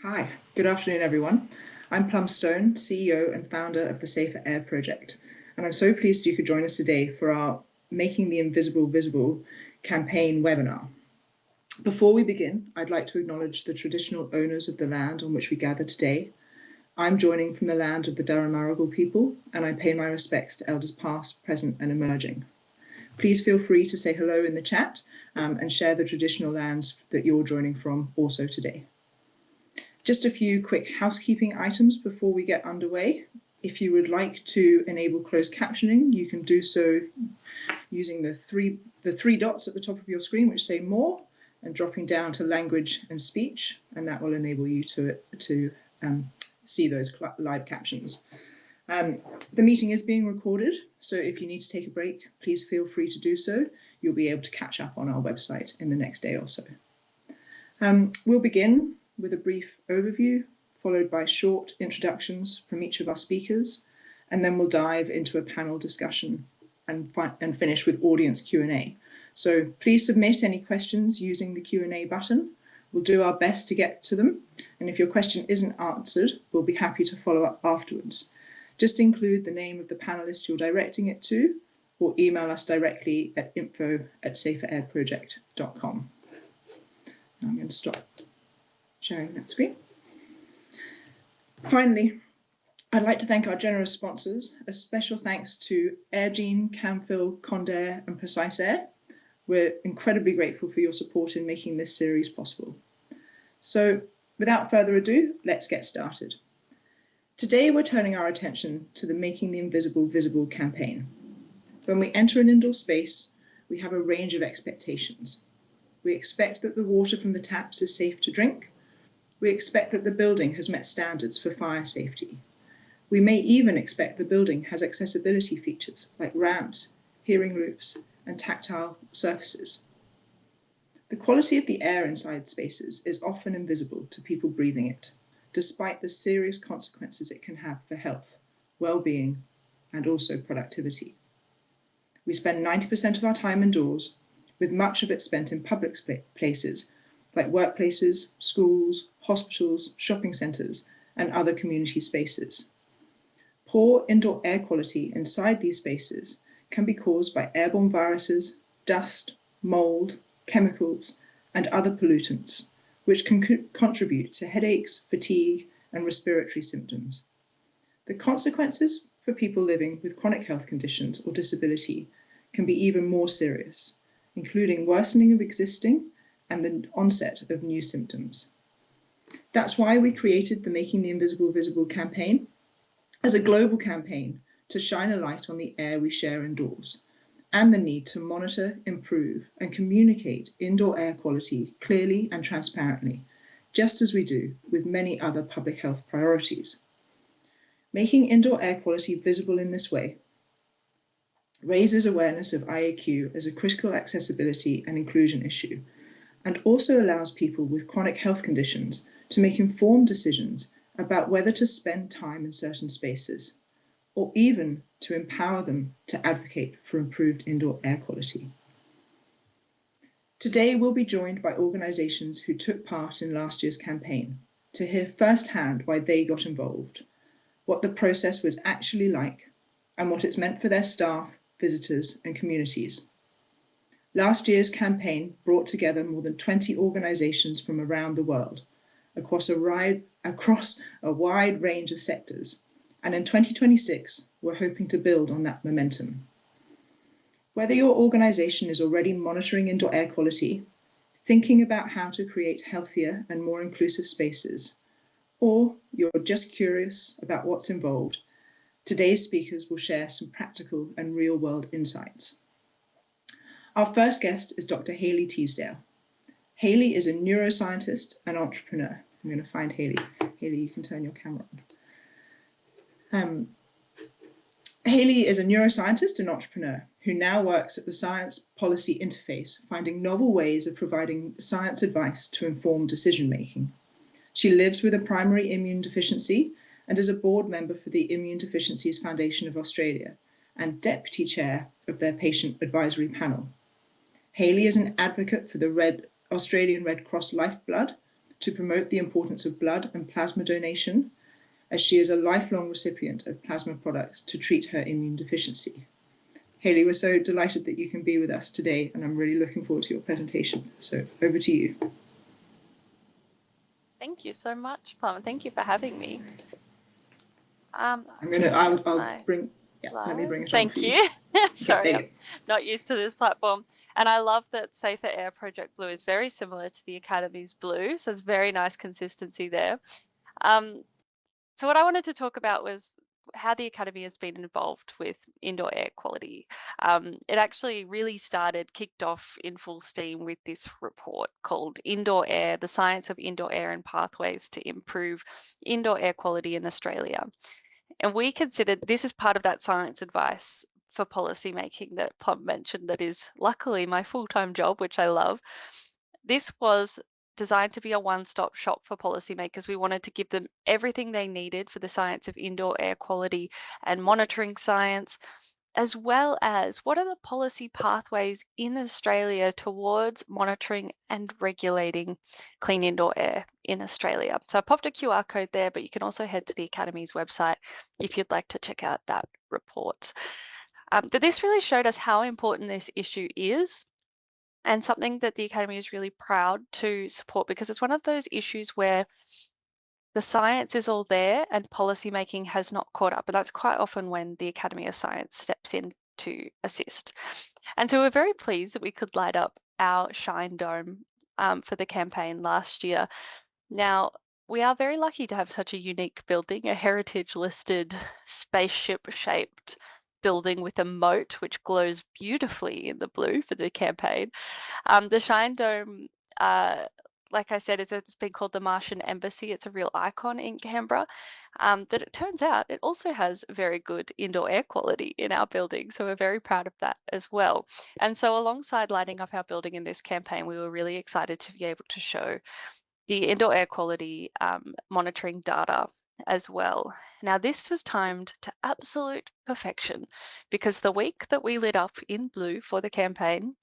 Hi, good afternoon, everyone. I'm Plum Stone, CEO and founder of the Safer Air Project, and I'm so pleased you could join us today for our Making the Invisible Visible campaign webinar. Before we begin, I'd like to acknowledge the traditional owners of the land on which we gather today. I'm joining from the land of the Darramaragal people, and I pay my respects to elders past, present, and emerging. Please feel free to say hello in the chat and share the traditional lands that you're joining from also today. Just a few quick housekeeping items before we get underway. If you would like to enable closed captioning, you can do so using the three dots at the top of your screen which say More, and dropping down to Language and Speech, and that will enable you to see those live captions. The meeting is being recorded, so if you need to take a break, please feel free to do so. You'll be able to catch up on our website in the next day or so. We'll begin with a brief overview, followed by short introductions from each of our speakers, and then we'll dive into a panel discussion and finish with audience Q&A. So please submit any questions using the Q&A button. We'll do our best to get to them, and if your question isn't answered, we'll be happy to follow up afterwards. Just include the name of the panelist you're directing it to, or email us directly at info@saferairproject.com. Now I'm going to stop sharing that screen. Finally, I'd like to thank our generous sponsors. A special thanks to Airgene, Camfil, Condair, and Precise Air. We're incredibly grateful for your support in making this series possible. So without further ado, let's get started. Today, we're turning our attention to the Making the Invisible Visible campaign. When we enter an indoor space, we have a range of expectations. We expect that the water from the taps is safe to drink. We expect that the building has met standards for fire safety. We may even expect the building has accessibility features like ramps, hearing loops, and tactile surfaces. The quality of the air inside spaces is often invisible to people breathing it, despite the serious consequences it can have for health, well-being, and also productivity. We spend 90% of our time indoors, with much of it spent in public places like workplaces, schools, hospitals, shopping centres, and other community spaces. Poor indoor air quality inside these spaces can be caused by airborne viruses, dust, mould, chemicals, and other pollutants, which can contribute to headaches, fatigue, and respiratory symptoms. The consequences for people living with chronic health conditions or disability can be even more serious, including worsening of existing and the onset of new symptoms. That's why we created the Making the Invisible Visible campaign as a global campaign to shine a light on the air we share indoors and the need to monitor, improve, and communicate indoor air quality clearly and transparently, just as we do with many other public health priorities. Making indoor air quality visible in this way raises awareness of IAQ as a critical accessibility and inclusion issue, and also allows people with chronic health conditions to make informed decisions about whether to spend time in certain spaces, or even to empower them to advocate for improved indoor air quality. Today, we'll be joined by organisations who took part in last year's campaign to hear firsthand why they got involved, what the process was actually like, and what it's meant for their staff, visitors, and communities. Last year's campaign brought together more than 20 organisations from around the world, across a wide range of sectors, and in 2026, we're hoping to build on that momentum. Whether your organisation is already monitoring indoor air quality, thinking about how to create healthier and more inclusive spaces, or you're just curious about what's involved, today's speakers will share some practical and real-world insights. Our first guest is Dr. Hayley Teasdale. Hayley is a neuroscientist and entrepreneur. I'm going to find Hayley. Hayley, you can turn your camera on. Hayley is a neuroscientist and entrepreneur who now works at the Science Policy Interface, finding novel ways of providing science advice to inform decision-making. She lives with a primary immune deficiency and is a board member for the Immune Deficiencies Foundation of Australia and deputy chair of their patient advisory panel. Hayley is an advocate for the Australian Red Cross Lifeblood to promote the importance of blood and plasma donation, as she is a lifelong recipient of plasma products to treat her immune deficiency. Hayley, we're so delighted that you can be with us today, and I'm really looking forward to your presentation. So over to you. Thank you so much, Plum. Thank you for having me. I'll bring, let me bring it on Thank for you. you. Sorry, I'm not used to this platform. And I love that Safer Air Project Blue is very similar to the Academy's Blue, so it's very nice consistency there. So what I wanted to talk about was how the Academy has been involved with indoor air quality. It actually really kicked off in full steam with this report called Indoor Air, the Science of Indoor Air and Pathways to Improve Indoor Air Quality in Australia. And we considered this is part of that science advice for policy making that Plum mentioned, that is luckily my full-time job, which I love. This was designed to be a one-stop shop for policymakers. We wanted to give them everything they needed for the science of indoor air quality and monitoring science, as well as what are the policy pathways in Australia towards monitoring and regulating clean indoor air in Australia. So I popped a QR code there, but you can also head to the Academy's website if you'd like to check out that report. But this really showed us how important this issue is, and something that the Academy is really proud to support, because it's one of those issues where the science is all there and policymaking has not caught up. And that's quite often when the Academy of Science steps in to assist. And so we're very pleased that we could light up our Shine Dome for the campaign last year. Now, we are very lucky to have such a unique building, a heritage listed spaceship-shaped building with a moat which glows beautifully in the blue for the campaign. The Shine Dome, like I said, it's been called the Martian Embassy. It's a real icon in Canberra. That it turns out it also has very good indoor air quality in our building. So we're very proud of that as well. And so alongside lighting up our building in this campaign, we were really excited to be able to show the indoor air quality monitoring data as well. Now, this was timed to absolute perfection because the week that we lit up in blue for the campaign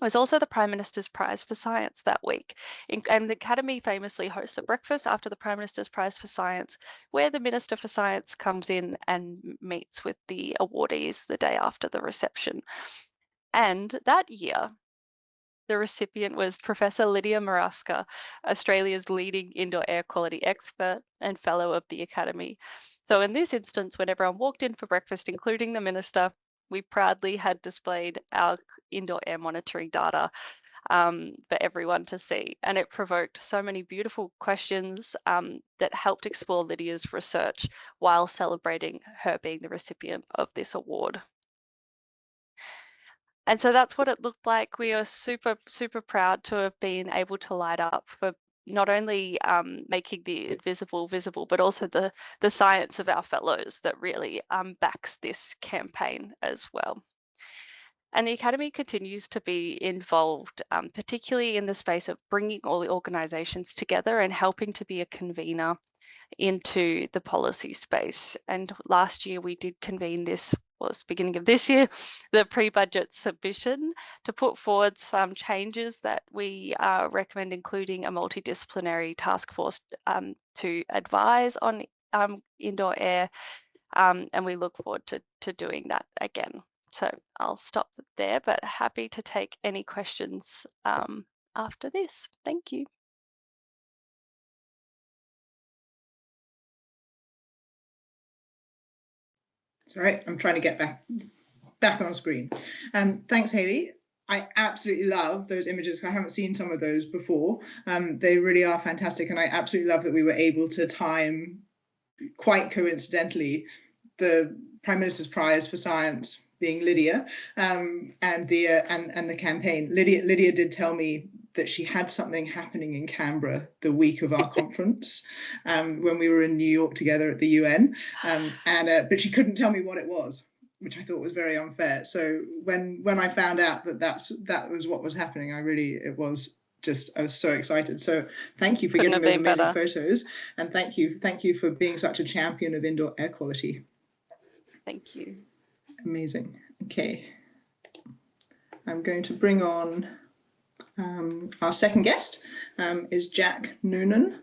was also the Prime Minister's Prize for Science that week. And the Academy famously hosts a breakfast after the Prime Minister's Prize for Science, where the Minister for Science comes in and meets with the awardees the day after the reception. And that year, the recipient was Professor Lydia Maraska, Australia's leading indoor air quality expert and fellow of the Academy. So in this instance, when everyone walked in for breakfast, including the Minister, we proudly had displayed our indoor air monitoring data for everyone to see. And it provoked so many beautiful questions that helped explore Lydia's research while celebrating her being the recipient of this award. And so that's what it looked like. We are super, super proud to have been able to light up for not only making the visible, but also the science of our fellows that really backs this campaign as well. And the Academy continues to be involved, particularly in the space of bringing all the organisations together and helping to be a convener into the policy space. And last year we did convene this, was beginning of this year, the pre-budget submission to put forward some changes that we recommend, including a multidisciplinary task force to advise on indoor air, and we look forward to doing that again. So I'll stop there, but happy to take any questions after this. Thank you. Sorry, I'm trying to get back on screen. Thanks, Hayley. I absolutely love those images. I haven't seen some of those before. They really are fantastic. And I absolutely love that we were able to time, quite coincidentally, the Prime Minister's Prize for Science being Lydia, and the campaign. Lydia did tell me that she had something happening in Canberra the week of our conference when we were in New York together at the UN, but she couldn't tell me what it was, which I thought was very unfair. So when I found out that was what was happening, I was so excited. So thank you for getting those amazing photos, and thank you for being such a champion of indoor air quality. Thank you. Amazing. Okay, I'm going to bring on Our second guest is Jack Nunan.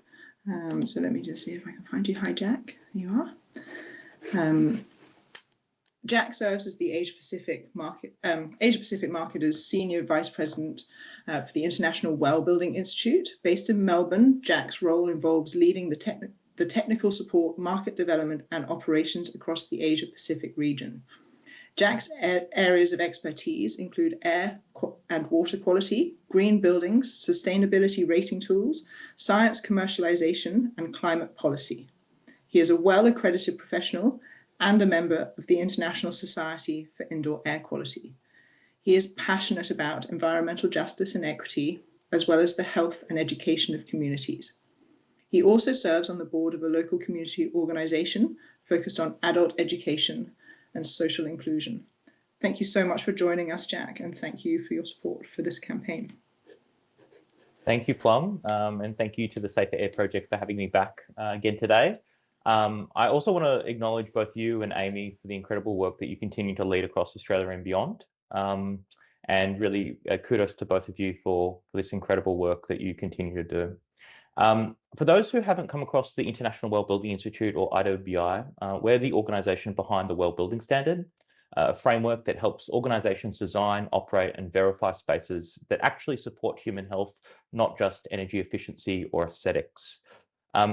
So let me just see if I can find you. Hi, Jack. There you are. Jack serves as the Asia Pacific Marketer's Senior Vice President for the International Well Building Institute. Based in Melbourne, Jack's role involves leading the technical support, market development, and operations across the Asia Pacific region. Jack's areas of expertise include air and water quality, green buildings, sustainability rating tools, science commercialization, and climate policy. He is a well-accredited professional and a member of the International Society for Indoor Air Quality. He is passionate about environmental justice and equity, as well as the health and education of communities. He also serves on the board of a local community organization focused on adult education and social inclusion. Thank you so much for joining us, Jack, and thank you for your support for this campaign. Thank you, Plum, and thank you to the Safer Air Project for having me back again today. I also want to acknowledge both you and Amy for the incredible work that you continue to lead across Australia and beyond. And really kudos to both of you for this incredible work that you continue to do. For those who haven't come across the International Well Building Institute, or IWBI, we're the organisation behind the Well Building Standard, a framework that helps organisations design, operate and verify spaces that actually support human health, not just energy efficiency or aesthetics.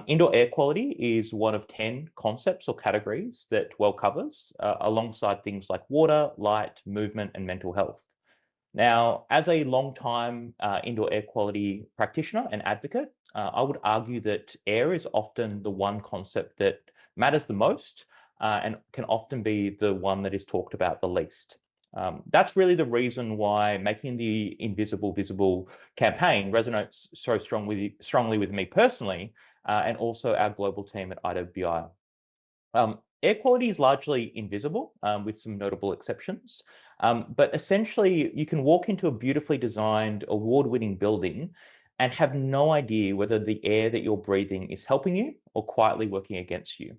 Indoor air quality is one of 10 concepts or categories that WELL covers, alongside things like water, light, movement, and mental health. Now, as a long-time indoor air quality practitioner and advocate, I would argue that air is often the one concept that matters the most and can often be the one that is talked about the least. That's really the reason why making the Invisible Visible campaign resonates so strongly with me personally, and also our global team at IWBI. Air quality is largely invisible, with some notable exceptions, but essentially you can walk into a beautifully designed, award-winning building and have no idea whether the air that you're breathing is helping you or quietly working against you.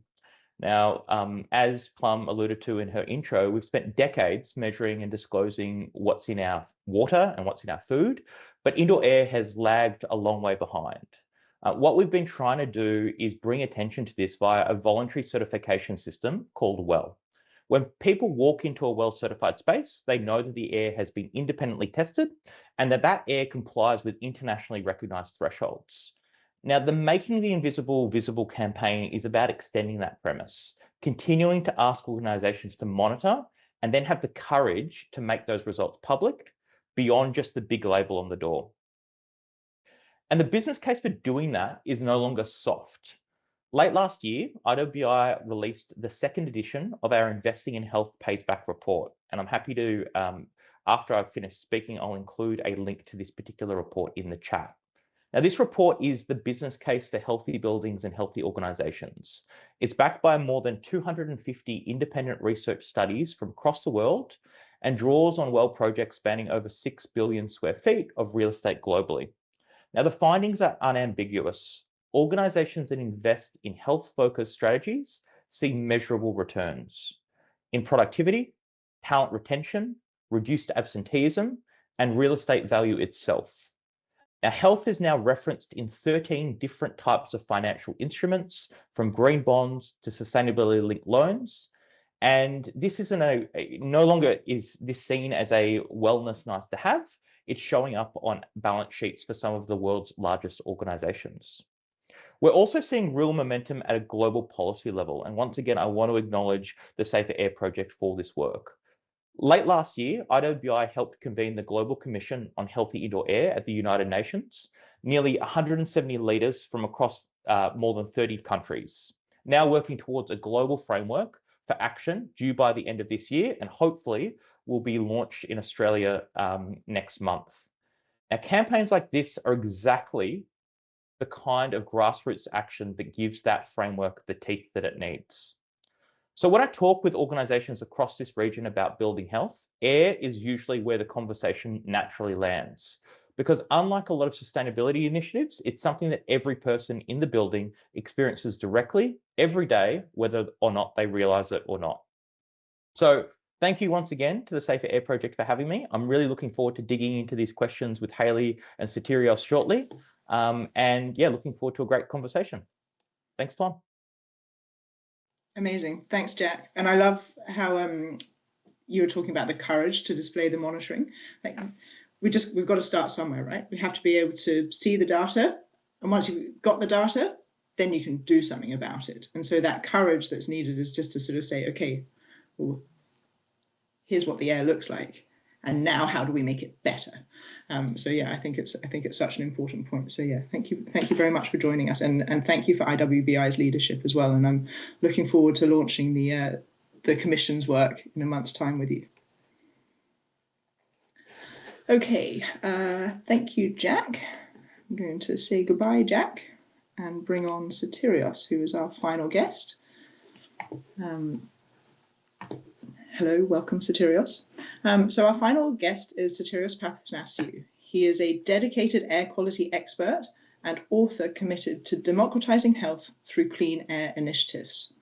Now, as Plum alluded to in her intro, we've spent decades measuring and disclosing what's in our water and what's in our food, but indoor air has lagged a long way behind. What we've been trying to do is bring attention to this via a voluntary certification system called WELL. When people walk into a WELL certified space, they know that the air has been independently tested and that air complies with internationally recognized thresholds. Now, the Making the Invisible Visible campaign is about extending that premise, continuing to ask organizations to monitor and then have the courage to make those results public beyond just the big label on the door. And the business case for doing that is no longer soft. Late last year, IWBI released the second edition of our Investing in Health Pays Back report. And I'm happy to, after I've finished speaking, I'll include a link to this particular report in the chat. Now, this report is the business case for healthy buildings and healthy organizations. It's backed by more than 250 independent research studies from across the world and draws on WELL projects spanning over 6 billion square feet of real estate globally. Now, the findings are unambiguous. Organizations that invest in health-focused strategies see measurable returns in productivity, talent retention, reduced absenteeism, and real estate value itself. Now, health is now referenced in 13 different types of financial instruments, from green bonds to sustainability-linked loans. And this isn't no longer is this seen as a wellness nice to have. It's showing up on balance sheets for some of the world's largest organizations. We're also seeing real momentum at a global policy level. And once again, I want to acknowledge the Safer Air Project for this work. Late last year, IWBI helped convene the Global Commission on Healthy Indoor Air at the United Nations, nearly 170 leaders from across more than 30 countries, now working towards a global framework for action due by the end of this year, and hopefully will be launched in Australia next month. Now, campaigns like this are exactly the kind of grassroots action that gives that framework the teeth that it needs. So when I talk with organizations across this region about building health, air is usually where the conversation naturally lands. Because unlike a lot of sustainability initiatives, it's something that every person in the building experiences directly every day, whether or not they realize it or not. So Thank you once again to the Safer Air Project for having me. I'm really looking forward to digging into these questions with Hayley and Sotirios shortly. And yeah, looking forward to a great conversation. Thanks, Plum. Amazing. Thanks, Jack. And I love how you were talking about the courage to display the monitoring. Like, we've got to start somewhere, right? We have to be able to see the data. And once you've got the data, then you can do something about it. And so that courage that's needed is just to sort of say, okay, well, here's what the air looks like, and now how do we make it better? So yeah, I think it's such an important point. So yeah, thank you very much for joining us, and thank you for IWBI's leadership as well. And I'm looking forward to launching the Commission's work in a month's time with you. Okay, thank you, Jack. I'm going to say goodbye, Jack, and bring on Sotirios, who is our final guest. Hello, welcome, Sotirios. So our final guest is Sotirios Papathanasiou. He is a dedicated air quality expert and author committed to democratizing health through clean air initiatives.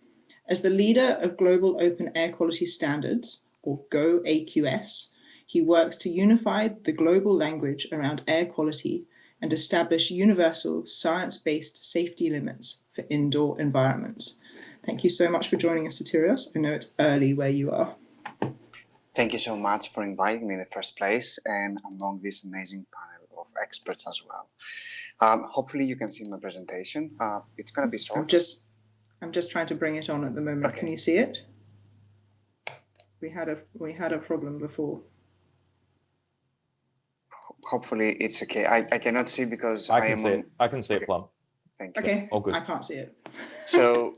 As the leader of Global Open Air Quality Standards, or GO-AQS, he works to unify the global language around air quality and establish universal science-based safety limits for indoor environments. Thank you so much for joining us, Sotirios. I know it's early where you are. Thank you so much for inviting me in the first place and among this amazing panel of experts as well. Hopefully you can see my presentation. It's going to be short. I'm just trying to bring it on at the moment. Okay. Can you see it? We had a problem before. Hopefully it's okay. I cannot see because I can see it. I can see it, Plum. Thank you. Okay. All good. I can't see it. So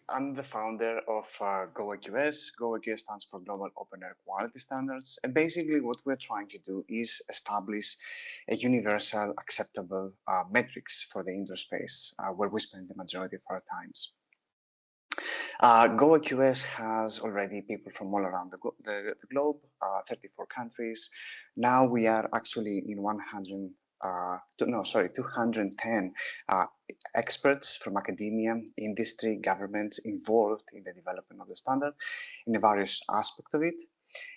I'm the founder of GO-AQS. GO-AQS stands for Global Open Air Quality Standards. And basically what we're trying to do is establish a universal acceptable metrics for the indoor space where we spend the majority of our times. GO-AQS has already people from all around the globe, 34 countries. Now we are actually in 210 experts from academia, industry, governments involved in the development of the standard in various aspects of it.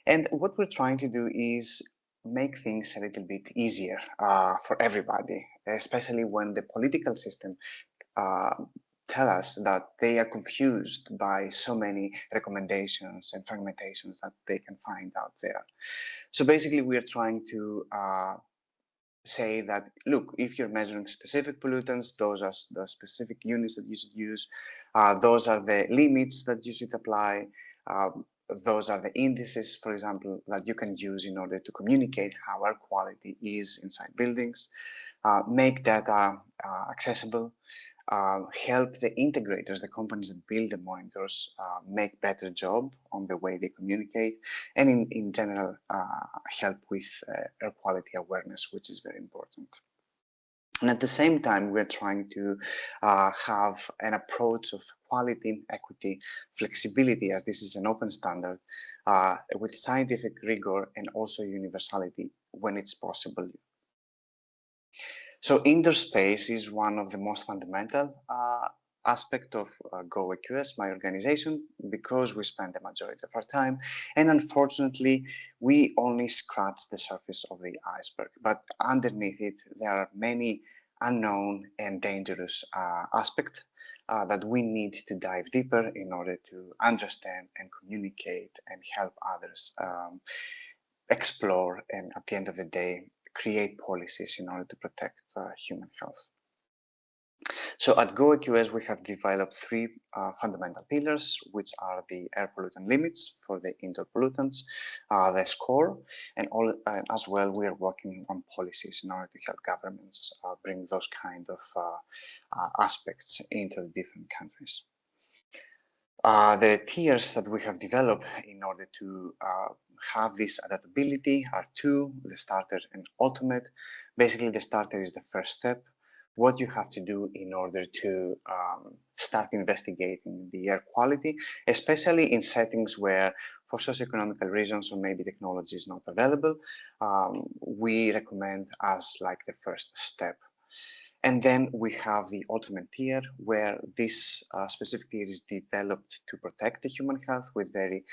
And what we're trying to do is make things a little bit easier for everybody, especially when the political system tell us that they are confused by so many recommendations and fragmentations that they can find out there. So basically we are trying to say that, look, if you're measuring specific pollutants, those are the specific units that you should use. Those are the limits that you should apply. Those are the indices, for example, that you can use in order to communicate how air quality is inside buildings, make data accessible, help the integrators, the companies that build the monitors, make better job on the way they communicate, and in general, help with air quality awareness, which is very important. And at the same time, we're trying to have an approach of quality, equity, flexibility, as this is an open standard, with scientific rigor and also universality when it's possible. So indoor space is one of the most fundamental aspect of GO-AQS, my organization, because we spend the majority of our time. And unfortunately, we only scratch the surface of the iceberg. But underneath it, there are many unknown and dangerous aspects that we need to dive deeper in order to understand and communicate and help others explore, and at the end of the day, create policies in order to protect human health. So at GO-AQS, we have developed three fundamental pillars, which are the air pollutant limits for the indoor pollutants, the score, and as well, we are working on policies in order to help governments bring those kind of aspects into the different countries. The tiers that we have developed in order to have this adaptability are two: the starter and ultimate. Basically, the starter is the first step. What you have to do in order to start investigating the air quality, especially in settings where, for socioeconomical reasons or maybe technology is not available, we recommend as like the first step. And then we have the ultimate tier, where this specific tier is developed to protect the human health with very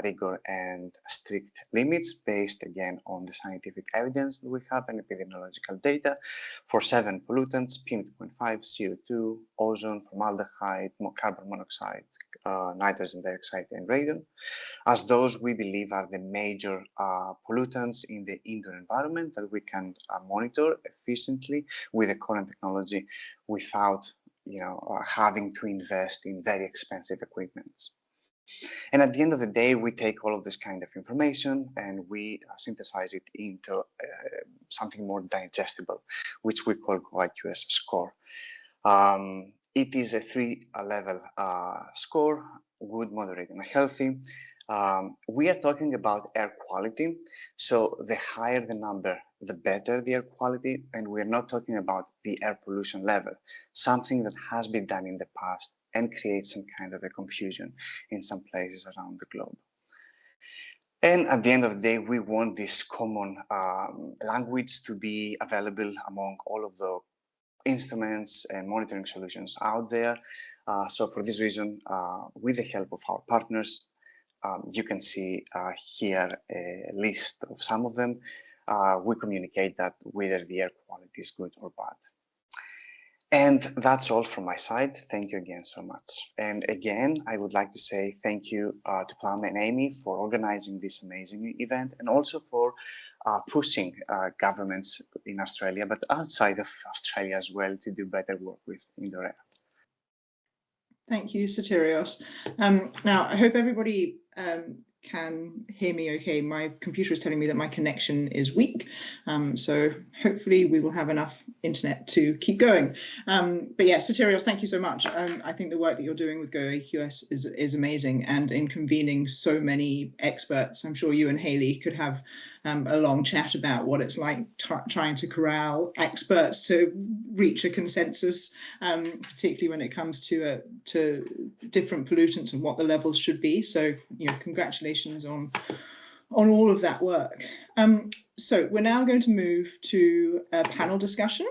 rigor and strict limits based, again, on the scientific evidence that we have and epidemiological data for 7 pollutants: PM2.5, CO2, ozone, formaldehyde, carbon monoxide, nitrogen dioxide, and radon, as those we believe are the major pollutants in the indoor environment that we can monitor efficiently with the current technology without having to invest in very expensive equipment. And at the end of the day, we take all of this kind of information and we synthesize it into something more digestible, which we call GoIQS score. It is a 3-level score: good, moderate, and healthy. We are talking about air quality, so the higher the number, the better the air quality, and we're not talking about the air pollution level, something that has been done in the past and creates some kind of a confusion in some places around the globe. And at the end of the day, we want this common language to be available among all of the instruments and monitoring solutions out there. So for this reason, with the help of our partners, you can see here a list of some of them. We communicate that whether the air quality is good or bad. And that's all from my side. Thank you again so much. And again, I would like to say thank you to Plum and Amy for organizing this amazing event, and also for pushing governments in Australia, but outside of Australia as well, to do better work with indoor air. Thank you, Sotirios. Now, I hope everybody can hear me okay. My computer is telling me that my connection is weak, so hopefully we will have enough internet to keep going. But yeah, Sotirios, thank you so much. I think the work that you're doing with GoAQS is amazing, and in convening so many experts, I'm sure you and Hayley could have a long chat about what it's like trying to corral experts to reach a consensus, particularly when it comes to different pollutants and what the levels should be. So, congratulations on all of that work. So we're now going to move to a panel discussion.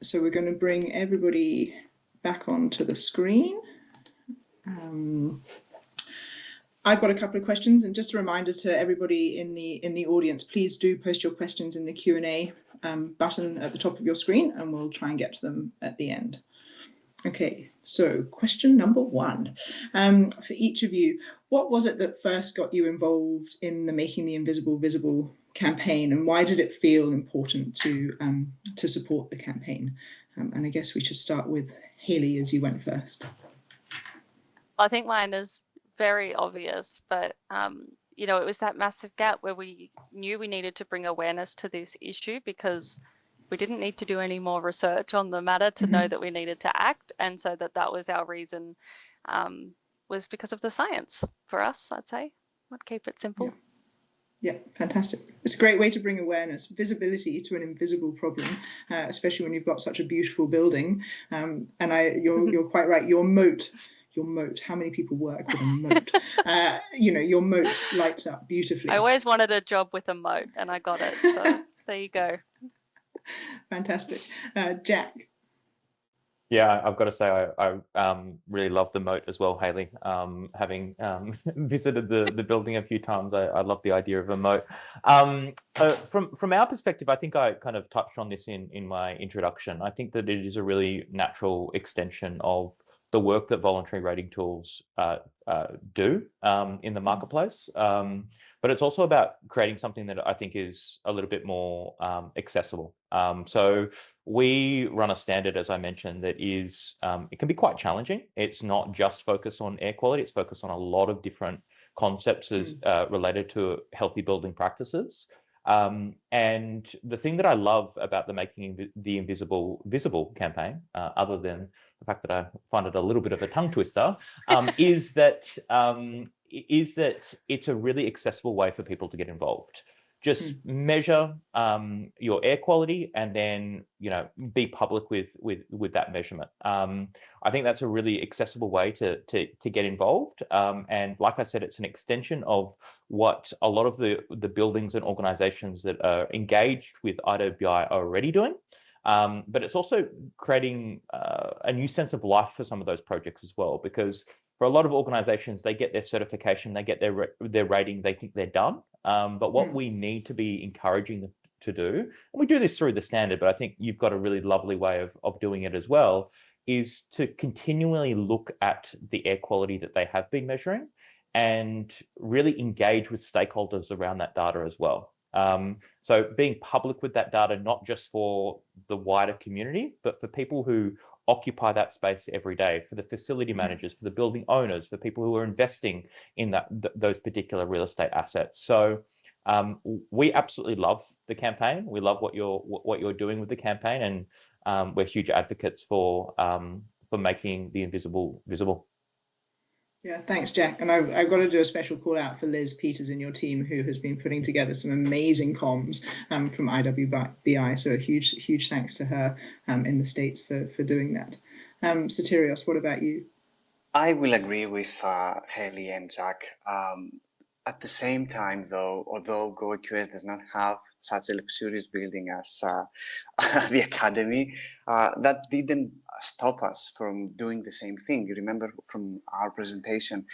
So we're going to bring everybody back onto the screen. I've got a couple of questions, and just a reminder to everybody in the audience, please do post your questions in the Q&A button at the top of your screen, and we'll try and get to them at the end. Okay, so question number 1. For each of you, what was it that first got you involved in the Making the Invisible Visible campaign, and why did it feel important to support the campaign? And I guess we should start with Hayley, as you went first. I think mine is very obvious, but it was that massive gap where we knew we needed to bring awareness to this issue, because we didn't need to do any more research on the matter to know that we needed to act. And so that was our reason, was because of the science. For us, I'd say, I'd keep it simple. Yeah, fantastic. It's a great way to bring awareness, visibility to an invisible problem, especially when you've got such a beautiful building. And you're quite right. Your moat, how many people work with a moat? Your moat lights up beautifully. I always wanted a job with a moat, and I got it. So there you go. Fantastic. Jack? Yeah, I've got to say I really love the moat as well, Hayley. Having visited the building a few times, I love the idea of a moat. From our perspective, I think I kind of touched on this in my introduction. I think that it is a really natural extension of the work that voluntary rating tools do in the marketplace. But it's also about creating something that I think is a little bit more accessible. So we run a standard, as I mentioned, that is, it can be quite challenging. It's not just focused on air quality, it's focused on a lot of different concepts as related to healthy building practices. And the thing that I love about the Making the Invisible Visible campaign, other than the fact that I find it a little bit of a tongue twister, is that it's a really accessible way for people to get involved. Just measure your air quality, and then be public with that measurement. I think that's a really accessible way to get involved. And like I said, it's an extension of what a lot of the buildings and organizations that are engaged with IWBI are already doing. But it's also creating a new sense of life for some of those projects as well, because for a lot of organizations, they get their certification, they get their rating, they think they're done. But what we need to be encouraging them to do, and we do this through the standard, but I think you've got a really lovely way of doing it as well, is to continually look at the air quality that they have been measuring and really engage with stakeholders around that data as well. So being public with that data, not just for the wider community, but for people who occupy that space every day, for the facility managers, for the building owners, for people who are investing in those particular real estate assets. So we absolutely love the campaign. We love what you're doing with the campaign, and we're huge advocates for making the invisible visible. Yeah, thanks, Jack. And I've got to do a special call out for Liz Peters in your team, who has been putting together some amazing comms from IWBI. So a huge thanks to her in the States for doing that. Sotirios, what about you? I will agree with Haley and Jack. At the same time, though, although GoQS does not have such a luxurious building as the Academy, that didn't stop us from doing the same thing. You remember from our presentation,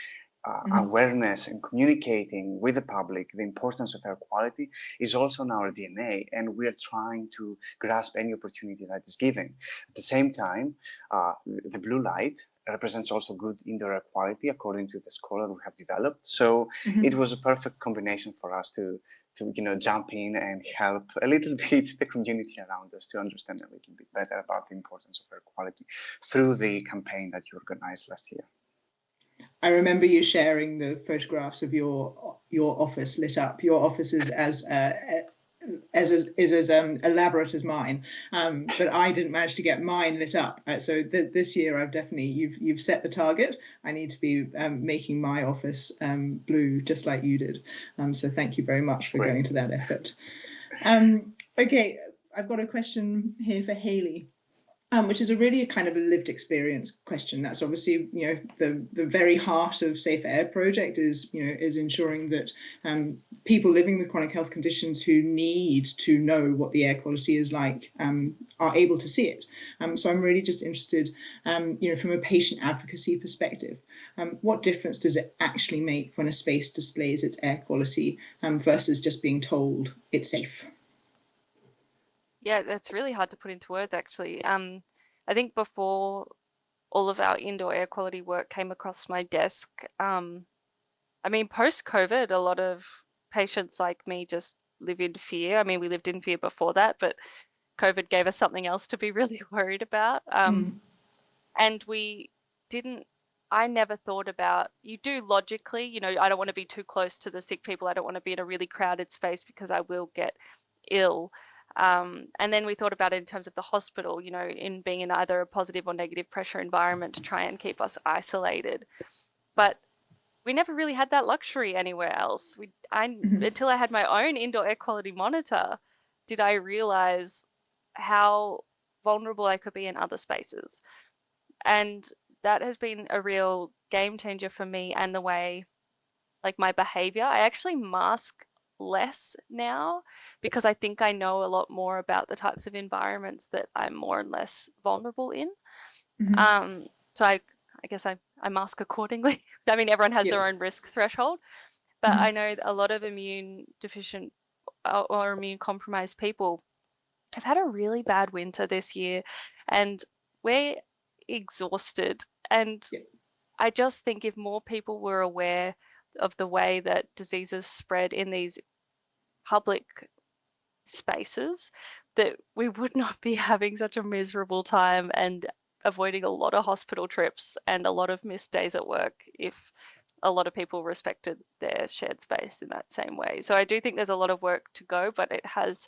awareness and communicating with the public the importance of air quality is also in our DNA, and we are trying to grasp any opportunity that is given. At the same time, the blue light represents also good indoor air quality according to the score that we have developed. So it was a perfect combination for us to jump in and help a little bit the community around us to understand a little bit better about the importance of air quality through the campaign that you organized last year. I remember you sharing the photographs of your office lit up. Your office is as elaborate as mine, but I didn't manage to get mine lit up. So this year, I've definitely you've set the target. I need to be making my office blue, just like you did. So thank you very much for going to that effort. Okay, I've got a question here for Haley. Which is a kind of a lived experience question. That's obviously, the very heart of Safer Air Project is ensuring that people living with chronic health conditions who need to know what the air quality is like are able to see it. So I'm really just interested, from a patient advocacy perspective, what difference does it actually make when a space displays its air quality versus just being told it's safe? Yeah, that's really hard to put into words, actually. I think before all of our indoor air quality work came across my desk, post-COVID, a lot of patients like me just live in fear. I mean, we lived in fear before that, but COVID gave us something else to be really worried about. And I never thought about, you do logically, I don't want to be too close to the sick people. I don't want to be in a really crowded space because I will get ill. And then we thought about it in terms of the hospital, in being in either a positive or negative pressure environment to try and keep us isolated. But we never really had that luxury anywhere else. Until I had my own indoor air quality monitor, did I realize how vulnerable I could be in other spaces. And that has been a real game changer for me and the way, like my behavior. I actually mask less now because I think I know a lot more about the types of environments that I'm more and less vulnerable in. So I guess I mask accordingly. I mean, everyone has their own risk threshold, but I know a lot of immune deficient or immune compromised people have had a really bad winter this year, and we're exhausted. And I just think if more people were aware of the way that diseases spread in these public spaces, that we would not be having such a miserable time and avoiding a lot of hospital trips and a lot of missed days at work if a lot of people respected their shared space in that same way. So I do think there's a lot of work to go, but it has,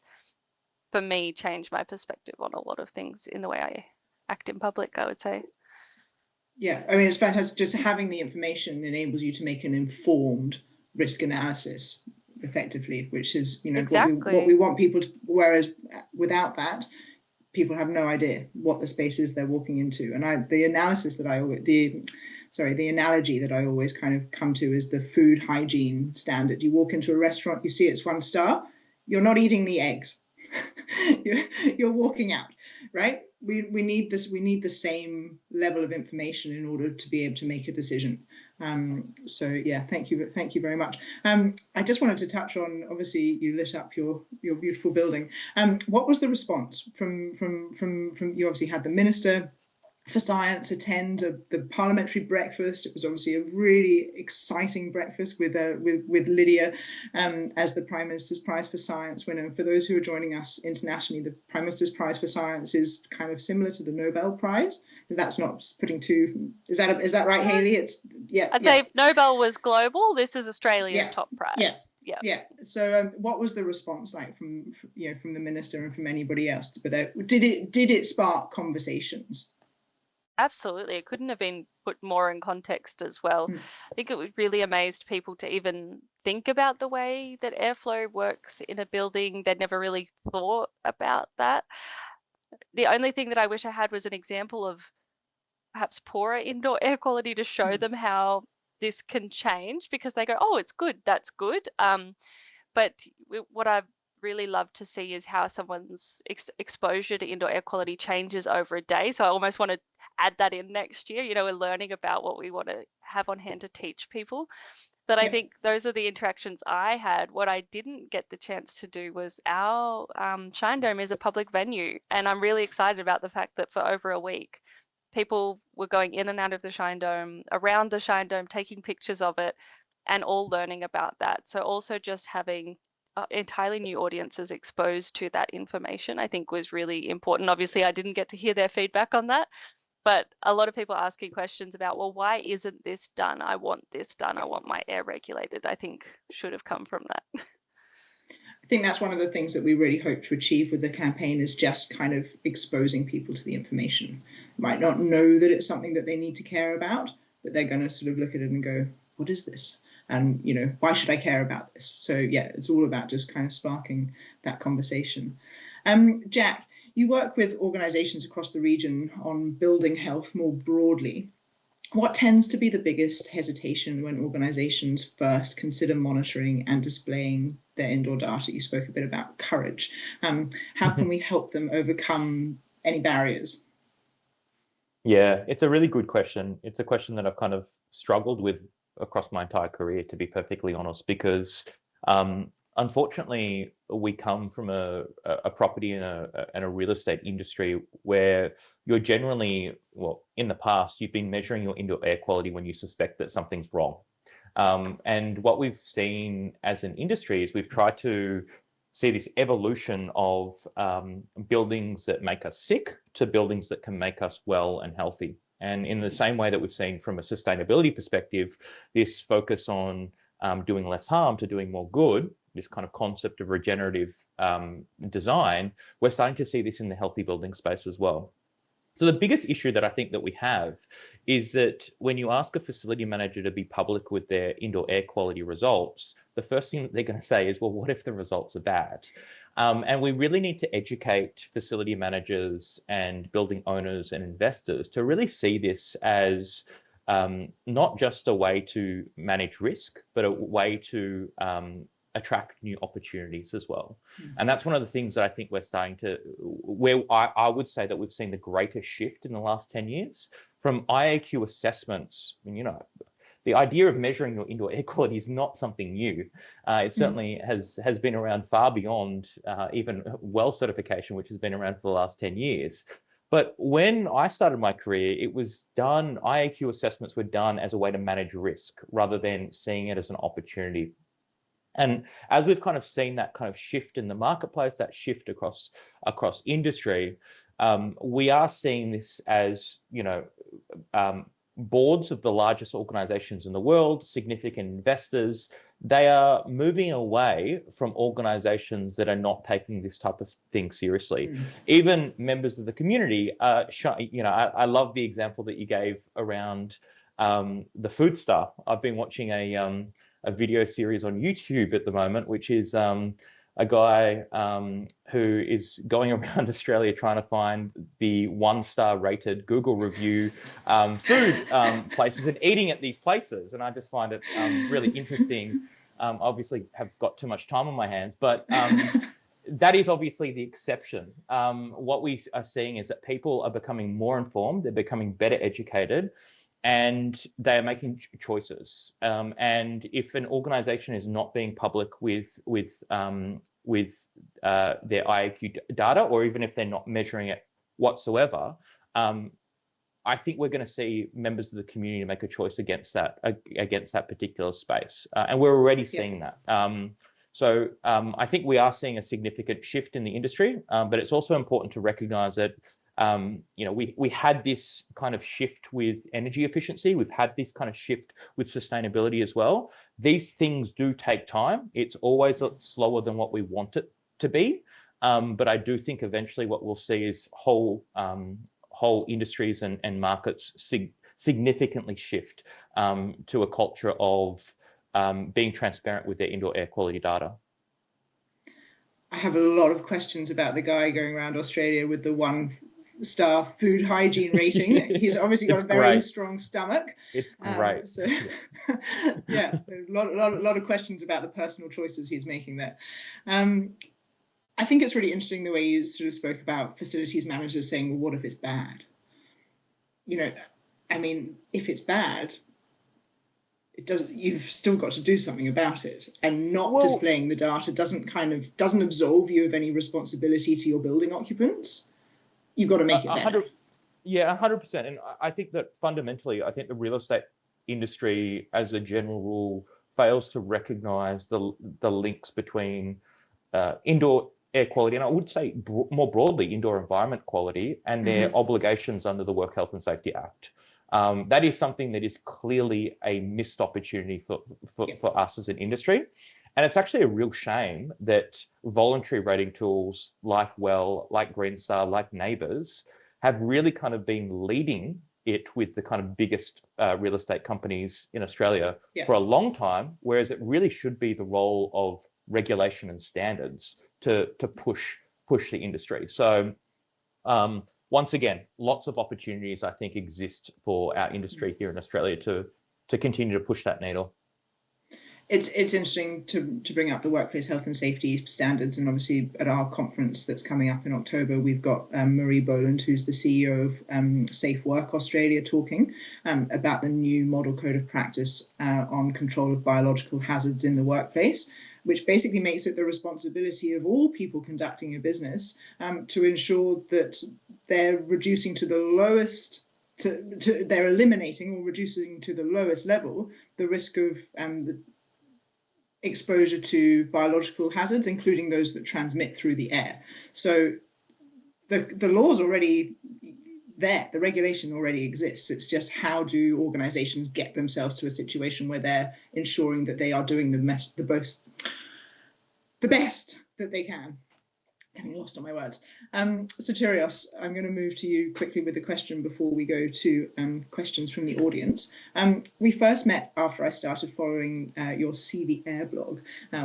for me, changed my perspective on a lot of things in the way I act in public, I would say. Yeah, I mean, it's fantastic. Just having the information enables you to make an informed risk analysis effectively, which is, what we want people to, whereas without that, people have no idea what the spaces they're walking into. And the analogy that I always kind of come to is the food hygiene standard. You walk into a restaurant, you see it's 1 star, you're not eating the eggs. you're walking out, right? We need this. We need the same level of information in order to be able to make a decision. So yeah, thank you very much. I just wanted to touch on, obviously you lit up your beautiful building. What was the response from you? Obviously had the Minister for Science attend the parliamentary breakfast. It was obviously a really exciting breakfast with Lydia as the Prime Minister's Prize for Science winner. For those who are joining us internationally, the Prime Minister's Prize for Science is kind of similar to the Nobel Prize. That's not putting too. Is that right, Hayley? It's I'd say if Nobel was global, this is Australia's top prize. Yeah. So, what was the response like from the Minister and from anybody else? Did it spark conversations? Absolutely. It couldn't have been put more in context as well. I think it really amazed people to even think about the way that airflow works in a building. They'd never really thought about that. The only thing that I wish I had was an example of perhaps poorer indoor air quality to show them how this can change, because they go, oh, it's good, that's good. But what I've really love to see is how someone's exposure to indoor air quality changes over a day. So I almost want to add that in next year. We're learning about what we want to have on hand to teach people. But I think those are the interactions I had. What I didn't get the chance to do was our Shine Dome is a public venue. And I'm really excited about the fact that for over a week, people were going in and out of the Shine Dome, around the Shine Dome, taking pictures of it, and all learning about that. So also just having entirely new audiences exposed to that information, I think was really important. Obviously, I didn't get to hear their feedback on that, but a lot of people asking questions about, well, why isn't this done? I want this done. I want my air regulated, I think should have come from that. I think that's one of the things that we really hope to achieve with the campaign, is just kind of exposing people to the information. They might not know that it's something that they need to care about, but they're going to sort of look at it and go, what is this? And, why should I care about this? So yeah, it's all about just kind of sparking that conversation. Jack, you work with organisations across the region on building health more broadly. What tends to be the biggest hesitation when organisations first consider monitoring and displaying their indoor data? You spoke a bit about courage. How can we help them overcome any barriers? Yeah, it's a really good question. It's a question that I've kind of struggled with across my entire career, to be perfectly honest, because unfortunately, we come from a property and a real estate industry where you're generally, well, in the past, you've been measuring your indoor air quality when you suspect that something's wrong. And what we've seen as an industry is we've tried to see this evolution of buildings that make us sick to buildings that can make us well and healthy. And in the same way that we've seen from a sustainability perspective, this focus on doing less harm to doing more good, this kind of concept of regenerative design, we're starting to see this in the healthy building space as well. So the biggest issue that I think that we have is that when you ask a facility manager to be public with their indoor air quality results, the first thing that they're going to say is, well, what if the results are bad? And we really need to educate facility managers and building owners and investors to really see this as not just a way to manage risk, but a way to attract new opportunities as well. And that's one of the things that I think we're starting to, where I would say that we've seen the greatest shift in the last 10 years from IAQ assessments. And, the idea of measuring your indoor air quality is not something new. It certainly has been around far beyond even well certification, which has been around for the last 10 years. But when I started my career, it was done, IAQ assessments were done as a way to manage risk rather than seeing it as an opportunity. And as we've kind of seen that kind of shift in the marketplace, that shift across industry, we are seeing this as, boards of the largest organizations in the world, significant investors, they are moving away from organizations that are not taking this type of thing seriously. Even members of the community, I love the example that you gave around the food star. I've been watching a video series on YouTube at the moment, which is a guy who is going around Australia trying to find the 1-star rated Google review food places and eating at these places. And I just find it really interesting. Obviously have got too much time on my hands, but that is obviously the exception. What we are seeing is that people are becoming more informed, they're becoming better educated, and they are making choices. And if an organization is not being public with their IAQ data, or even if they're not measuring it whatsoever, I think we're going to see members of the community make a choice against that particular space, and we're already seeing that. So I think we are seeing a significant shift in the industry, but it's also important to recognise that we had this kind of shift with energy efficiency. We've had this kind of shift with sustainability as well. These things do take time. It's always slower than what we want it to be, but I do think eventually what we'll see is whole industries and markets significantly shift to a culture of being transparent with their indoor air quality data. I have a lot of questions about the guy going around Australia with the 1-star food hygiene rating. He's obviously got a very strong stomach. It's great. So yeah, a lot of questions about the personal choices he's making there. I think it's really interesting the way you sort of spoke about facilities managers saying, well, what if it's bad? I mean, if it's bad, you've still got to do something about it, and not displaying the data doesn't absolve you of any responsibility to your building occupants. You've got to make it better. Yeah, 100%. And I think that fundamentally, I think the real estate industry as a general rule fails to recognize the links between indoor air quality, and I would say more broadly indoor environment quality, and their obligations under the Work Health and Safety Act. That is something that is clearly a missed opportunity for us as an industry. And it's actually a real shame that voluntary rating tools like Well, like Green Star, like Neighbours have really kind of been leading it with the kind of biggest real estate companies in Australia for a long time, whereas it really should be the role of regulation and standards to push the industry. So once again, lots of opportunities I think exist for our industry here in Australia to continue to push that needle. It's interesting to bring up the workplace health and safety standards, and obviously at our conference that's coming up in October, we've got Marie Boland, who's the CEO of Safe Work Australia, talking about the new model code of practice on control of biological hazards in the workplace, which basically makes it the responsibility of all people conducting a business to ensure that they're reducing to the lowest, they're eliminating or reducing to the lowest level the risk of the exposure to biological hazards, including those that transmit through the air. So the law's already there, the regulation already exists. It's just how do organizations get themselves to a situation where they're ensuring that they are doing the best that they can. Getting lost on my words. Sotirios, I'm going to move to you quickly with a question before we go to questions from the audience. We first met after I started following your See the Air blog,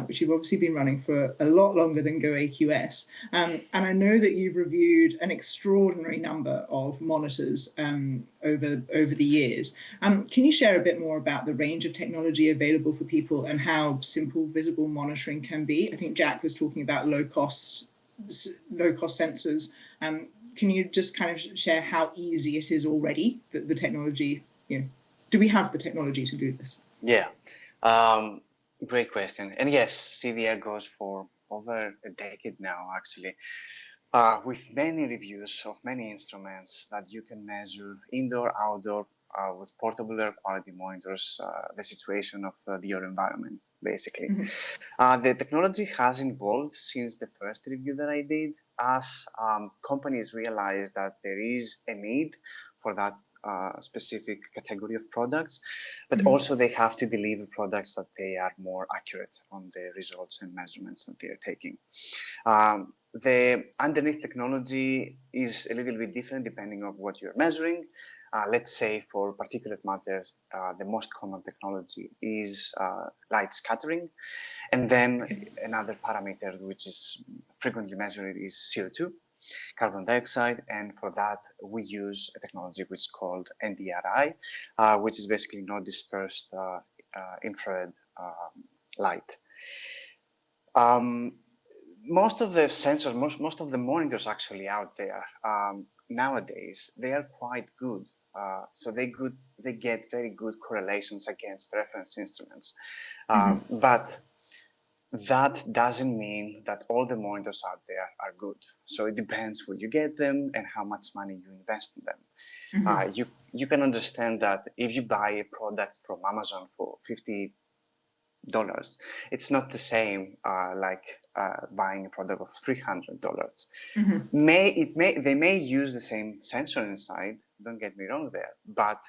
which you've obviously been running for a lot longer than Go AQS. And I know that you've reviewed an extraordinary number of monitors over the years. Can you share a bit more about the range of technology available for people and how simple visible monitoring can be? I think Jack was talking about low-cost sensors. Can you just kind of share how easy it is already, the technology, do we have the technology to do this? Yeah, great question. And yes, See the Air goes for over a decade now, actually, with many reviews of many instruments that you can measure indoor, outdoor, with portable air quality monitors, the situation of your environment, basically. The technology has evolved since the first review that I did, as companies realize that there is a need for that specific category of products, but also they have to deliver products that they are more accurate on the results and measurements that they are taking. The underneath technology is a little bit different depending on what you're measuring. Let's say for particulate matter, the most common technology is light scattering. And then another parameter which is frequently measured is CO2, carbon dioxide. And for that, we use a technology which is called NDRI, which is basically not dispersed infrared light. most of the sensors, most of the monitors actually out there nowadays, they are quite good. So they get very good correlations against reference instruments. But that doesn't mean that all the monitors out there are good. So it depends where you get them and how much money you invest in them. You can understand that if you buy a product from Amazon for $50, it's not the same like buying a product of $300. They may use the same sensor inside, don't get me wrong there, but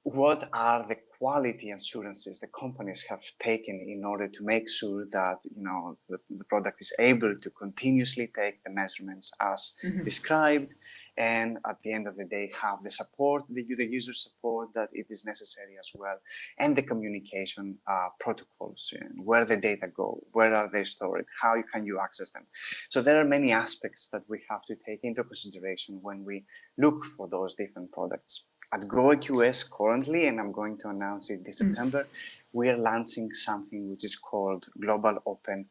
what are the quality assurances the companies have taken in order to make sure that the product is able to continuously take the measurements as described, and at the end of the day have the support, the user support that it is necessary as well, and the communication protocols, where the data go, where are they stored, how can you access them. So there are many aspects that we have to take into consideration when we look for those different products. At GoAQS currently, and I'm going to announce it this September, we are launching something which is called Global Open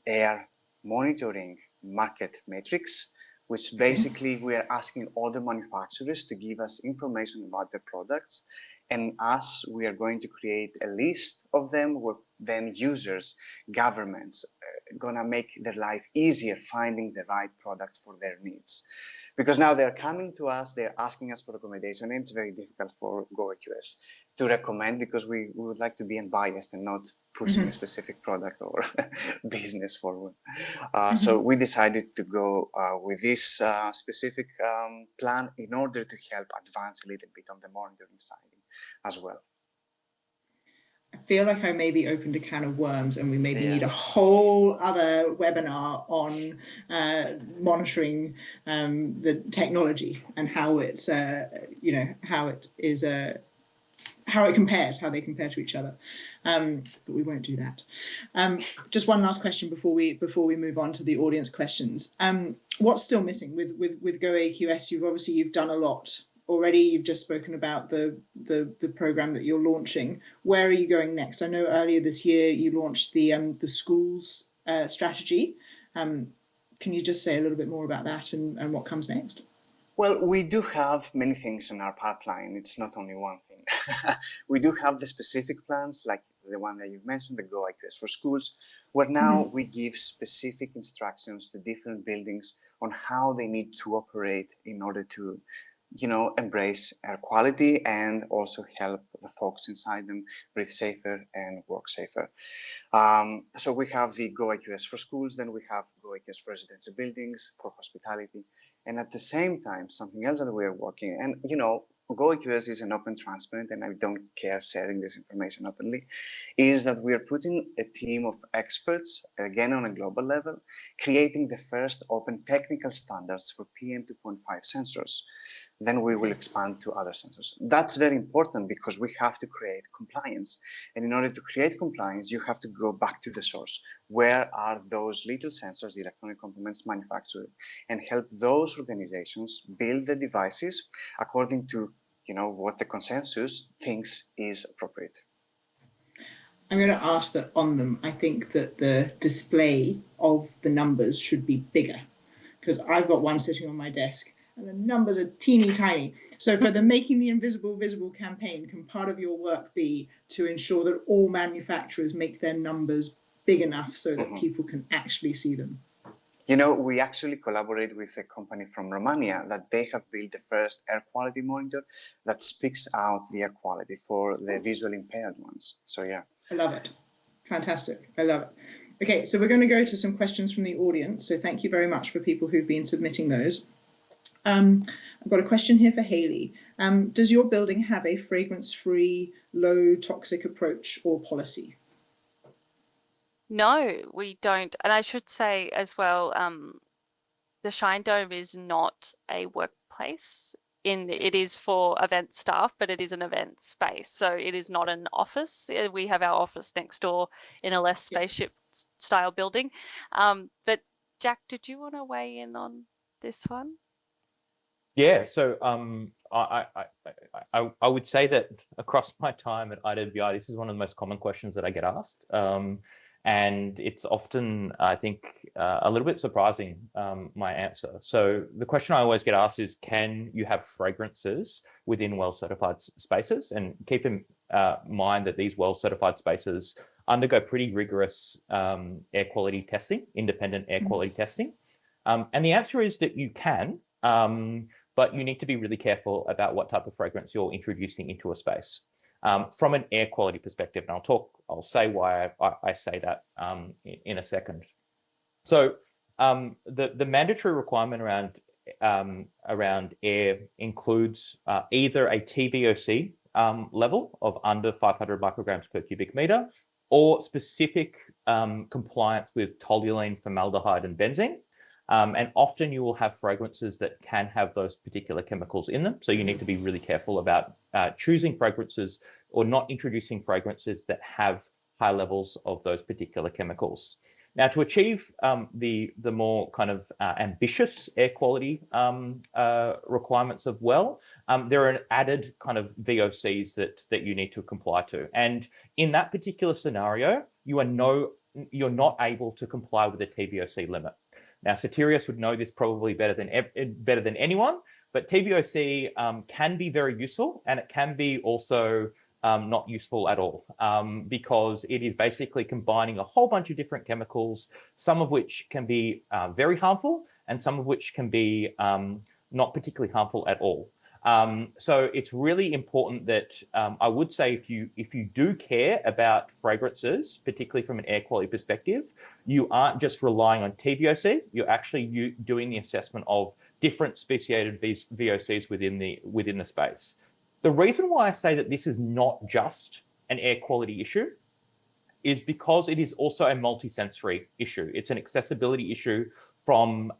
Air Monitoring Market Matrix, which basically we are asking all the manufacturers to give us information about their products. And us, we are going to create a list of them where then users, governments, gonna make their life easier finding the right product for their needs. Because now they're coming to us, they're asking us for recommendation, and it's very difficult for GoAQS to recommend, because we would like to be unbiased and not pushing a specific product or business forward. So we decided to go with this specific plan in order to help advance a little bit on the monitoring side as well. I feel like I maybe opened a can of worms, and we maybe need a whole other webinar on monitoring the technology and how it's, how it is, how it compares, how they compare to each other. But we won't do that. Just one last question before we move on to the audience questions. What's still missing with GoAQS? You've done a lot already. You've just spoken about the program that you're launching. Where are you going next? I know earlier this year you launched the schools strategy. Can you just say a little bit more about that and what comes next? Well, we do have many things in our pipeline. It's not only one thing. We do have the specific plans, like the one that you've mentioned, the GoAQS for schools, where now we give specific instructions to different buildings on how they need to operate in order to, embrace air quality and also help the folks inside them breathe safer and work safer. So we have the GoAQS for schools, then we have GoAQS for residential buildings, for hospitality. And at the same time, something else that we are working, and GoAQS is an open, transparent, and I don't care sharing this information openly, is that we are putting a team of experts, again on a global level, creating the first open technical standards for PM2.5 sensors. Then we will expand to other sensors. That's very important because we have to create compliance. And in order to create compliance, you have to go back to the source. Where are those little sensors, the electronic components manufactured, and help those organizations build the devices according to what the consensus thinks is appropriate. I'm going to ask that on them. I think that the display of the numbers should be bigger, because I've got one sitting on my desk and the numbers are teeny tiny. So for the Making the Invisible Visible campaign, can part of your work be to ensure that all manufacturers make their numbers big enough so that people can actually see them? We actually collaborate with a company from Romania that they have built the first air quality monitor that speaks out the air quality for the visually impaired ones. So yeah. I love it. Fantastic. I love it. Okay, so we're going to go to some questions from the audience. So thank you very much for people who've been submitting those. I've got a question here for Hayley. Does your building have a fragrance-free, low toxic approach or policy? No, we don't. And I should say as well, the Shine Dome is not a workplace. It is for event staff, but it is an event space. So it is not an office. We have our office next door in a less spaceship style building. But Jack, did you want to weigh in on this one? Yeah, so I would say that across my time at IWI, this is one of the most common questions that I get asked. and it's often, I think, a little bit surprising, my answer. So the question I always get asked is, can you have fragrances within well-certified spaces? And keep in mind that these well-certified spaces undergo pretty rigorous air quality testing, independent air quality testing. And the answer is that you can, but you need to be really careful about what type of fragrance you're introducing into a space. From an air quality perspective, and I'll say why I say that in a second. So the mandatory requirement around air includes either a TVOC level of under 500 micrograms per cubic meter, or specific compliance with toluene, formaldehyde, and benzene. And often you will have fragrances that can have those particular chemicals in them. So you need to be really careful about choosing fragrances or not introducing fragrances that have high levels of those particular chemicals. Now, to achieve the more kind of ambitious air quality requirements of well, there are added kind of VOCs that you need to comply to. And in that particular scenario, you're not able to comply with the TVOC limit. Now, Sotirios would know this probably better than anyone, but TVOC can be very useful, and it can be also not useful at all, because it is basically combining a whole bunch of different chemicals, some of which can be very harmful and some of which can be not particularly harmful at all. So it's really important that I would say if you do care about fragrances, particularly from an air quality perspective, you aren't just relying on TVOC, you're actually doing the assessment of different speciated VOCs within the space. The reason why I say that this is not just an air quality issue is because it is also a multisensory issue. It's an accessibility issue from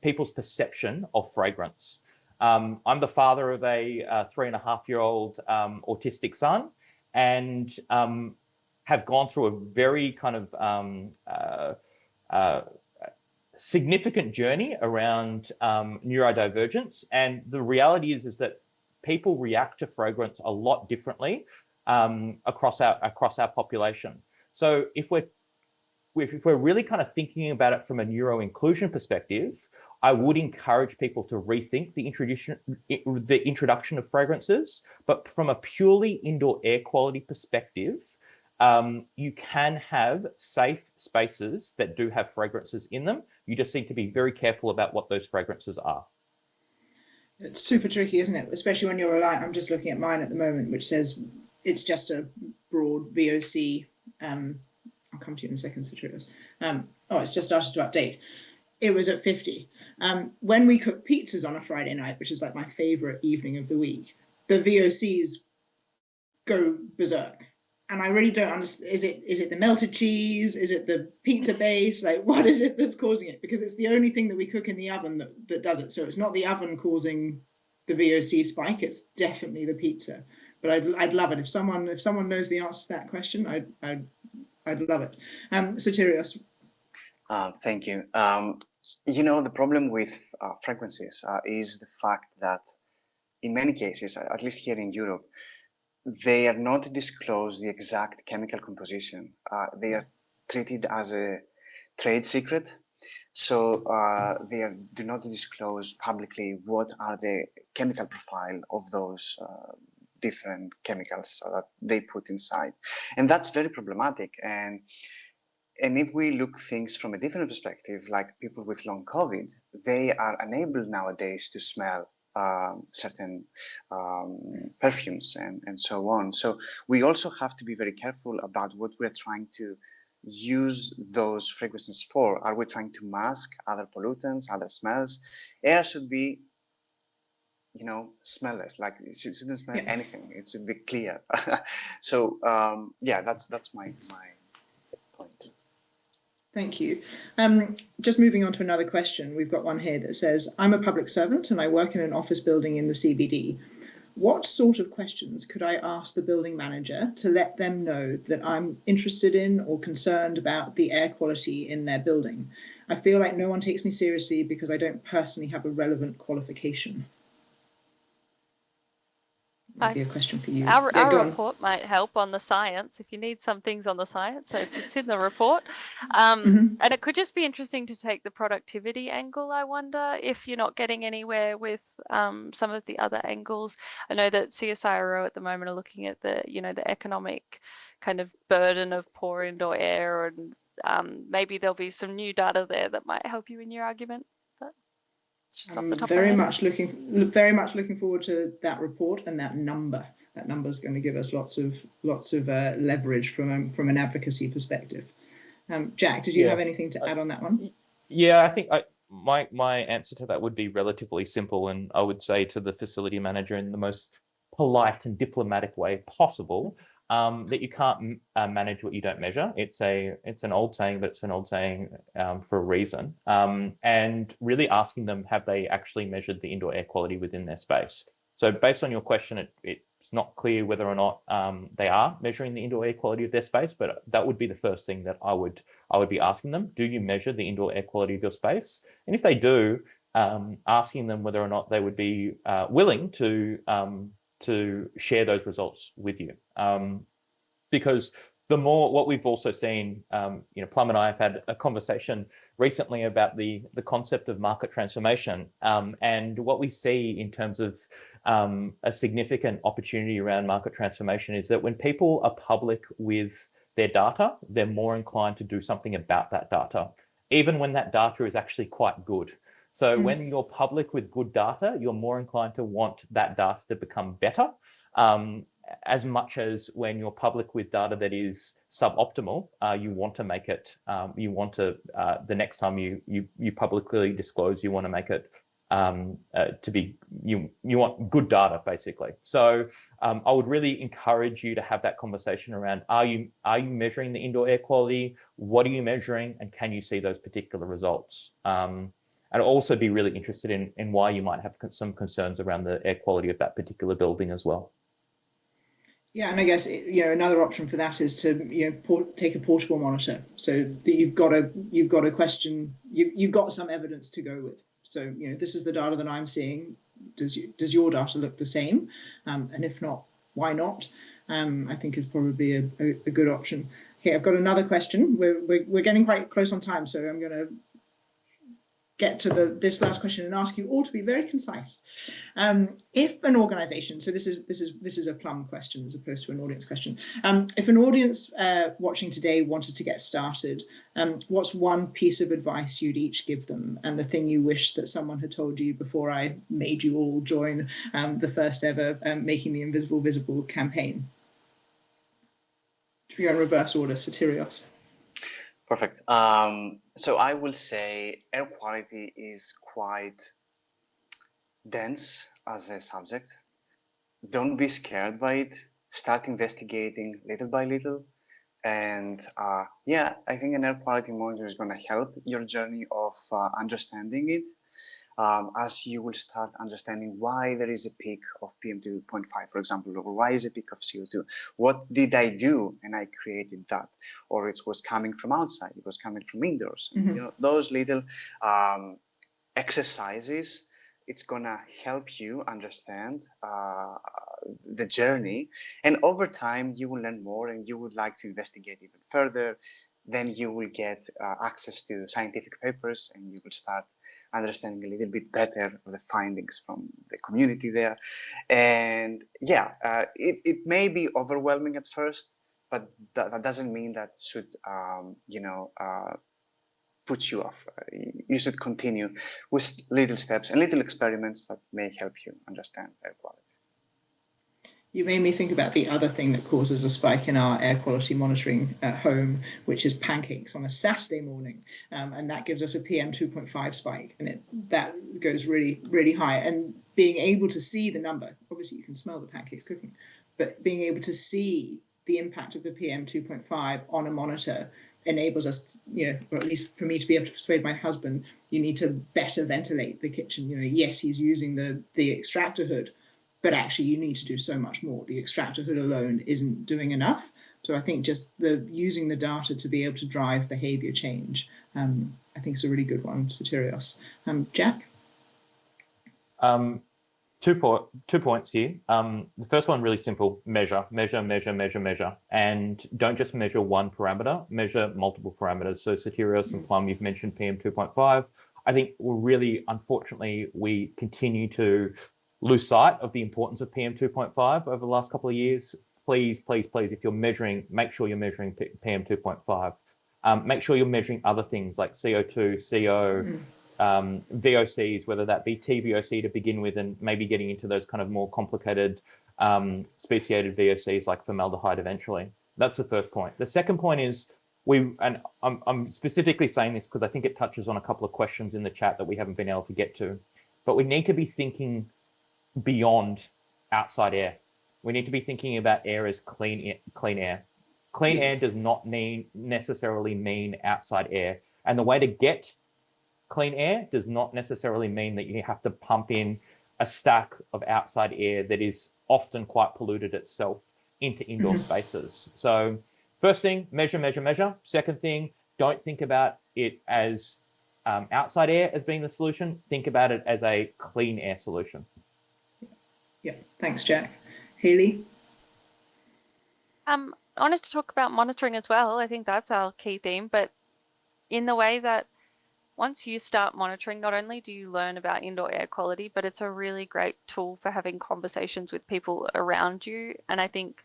people's perception of fragrance. I'm the father of a 3.5-year-old autistic son, and have gone through a very kind of significant journey around neurodivergence. And the reality is that people react to fragrance a lot differently across our population. So if we're really kind of thinking about it from a neuro-inclusion perspective, I would encourage people to rethink the introduction of fragrances. But from a purely indoor air quality perspective, you can have safe spaces that do have fragrances in them. You just need to be very careful about what those fragrances are. It's super tricky, isn't it? Especially when you're relying. I'm just looking at mine at the moment, which says it's just a broad VOC. I'll come to you in a second, Sotirios. Oh, it's just started to update. It was at 50. When we cook pizzas on a Friday night, which is like my favorite evening of the week, the VOCs go berserk. And I really don't understand, is it the melted cheese? Is it the pizza base? Like, what is it that's causing it? Because it's the only thing that we cook in the oven that does it. So it's not the oven causing the VOC spike, it's definitely the pizza. But I'd love it. If someone knows the answer to that question, I'd love it. Sotirios. Thank you. You know, the problem with fragrances is the fact that in many cases, at least here in Europe, they are not disclosed the exact chemical composition. They are treated as a trade secret. So they do not disclose publicly what are the chemical profile of those different chemicals that they put inside. And that's very problematic. And if we look things from a different perspective, like people with long COVID, they are unable nowadays to smell certain perfumes and so on. So we also have to be very careful about what we're trying to use those fragrances for. Are we trying to mask other pollutants, other smells? Air should be, you know, smellless, like it shouldn't smell anything. It should be clear. So yeah, that's my point. Thank you. Just moving on to another question. We've got one here that says, I'm a public servant and I work in an office building in the CBD. What sort of questions could I ask the building manager to let them know that I'm interested in or concerned about the air quality in their building? I feel like no one takes me seriously because I don't personally have a relevant qualification. Maybe a question for you. Our Go on. report might help on the science if you need some things on the science. So it's in the report. Mhm. And it could just be interesting to take the productivity angle. I wonder if you're not getting anywhere with some of the other angles. I know that CSIRO at the moment are looking at the, the economic kind of burden of poor indoor air, and maybe there'll be some new data there that might help you in your argument. But it's just off the top of my head. Very much looking forward to that report and that number. That number is going to give us lots of leverage from an advocacy perspective. Jack, did you have anything to add on that one? Yeah, I think my answer to that would be relatively simple, and I would say to the facility manager in the most polite and diplomatic way possible, that you can't manage what you don't measure. It's an old saying, but it's an old saying for a reason. And really asking them, have they actually measured the indoor air quality within their space? So based on your question, it's not clear whether or not they are measuring the indoor air quality of their space, but that would be the first thing that I would be asking them. Do you measure the indoor air quality of your space? And if they do, asking them whether or not they would be willing to share those results with you. Because the more, what we've also seen, Plum and I have had a conversation recently about the concept of market transformation, and what we see in terms of a significant opportunity around market transformation is that when people are public with their data, they're more inclined to do something about that data, even when that data is actually quite good. So when you're public with good data, you're more inclined to want that data to become better, as much as when you're public with data that is suboptimal, you want to make it, the next time you publicly disclose, you want to make it to be, you want good data, basically. So I would really encourage you to have that conversation around, are you measuring the indoor air quality? What are you measuring? And can you see those particular results? I'd also be really interested in why you might have some concerns around the air quality of that particular building as well. Yeah, and I guess another option for that is to take a portable monitor, so that you've got a question, you've got some evidence to go with. So this is the data that I'm seeing. Does your data look the same? And if not, why not? I think is probably a good option. Okay, I've got another question. We're getting quite close on time, so I'm going to get to this last question and ask you all to be very concise. If an organization, so this is a Plum question as opposed to an audience question. If an audience watching today wanted to get started, what's one piece of advice you'd each give them, and the thing you wish that someone had told you before I made you all join the first ever Making the Invisible Visible campaign? Should we go in reverse order? Sotirios. Perfect. So I will say air quality is quite dense as a subject. Don't be scared by it. Start investigating little by little. And yeah, I think an air quality monitor is going to help your journey of understanding it. As you will start understanding why there is a peak of PM2.5, for example, or why is a peak of CO2? What did I do and I created that? Or it was coming from outside, it was coming from indoors. Mm-hmm. Those little exercises, it's gonna help you understand the journey. And over time, you will learn more and you would like to investigate even further. Then you will get access to scientific papers and you will start understanding a little bit better of the findings from the community there. And yeah, it may be overwhelming at first, but that doesn't mean that should, put you off. You should continue with little steps and little experiments that may help you understand air quality. You made me think about the other thing that causes a spike in our air quality monitoring at home, which is pancakes on a Saturday morning. And that gives us a PM2.5 spike, and that goes really, really high. And being able to see the number, obviously you can smell the pancakes cooking, but being able to see the impact of the PM2.5 on a monitor enables us, or at least for me to be able to persuade my husband, you need to better ventilate the kitchen. Yes, he's using the extractor hood, but actually you need to do so much more. The extractor hood alone isn't doing enough. So I think just using the data to be able to drive behavior change, I think is a really good one, Sotirios. Jack? Two points here. The first one, really simple: measure, and don't just measure one parameter. Measure multiple parameters. So Sotirios and Plum, you've mentioned PM2.5. I think unfortunately, we continue to lose sight of the importance of PM2.5 over the last couple of years. Please, if you're measuring, make sure you're measuring PM2.5. Make sure you're measuring other things like CO2, CO. VOCs, whether that be TVOC to begin with, and maybe getting into those kind of more complicated speciated VOCs like formaldehyde eventually. That's the first point. The second point is I'm specifically saying this because I think it touches on a couple of questions in the chat that we haven't been able to get to, but we need to be thinking beyond outside air. We need to be thinking about air as clean air. Clean air does not necessarily mean outside air, and the way to get clean air does not necessarily mean that you have to pump in a stack of outside air that is often quite polluted itself into indoor spaces. So first thing, measure. Second thing, don't think about it as outside air as being the solution. Think about it as a clean air solution. Yeah, thanks, Jack. Hayley? I wanted to talk about monitoring as well. I think that's our key theme, but in the way that once you start monitoring, not only do you learn about indoor air quality, but it's a really great tool for having conversations with people around you. And I think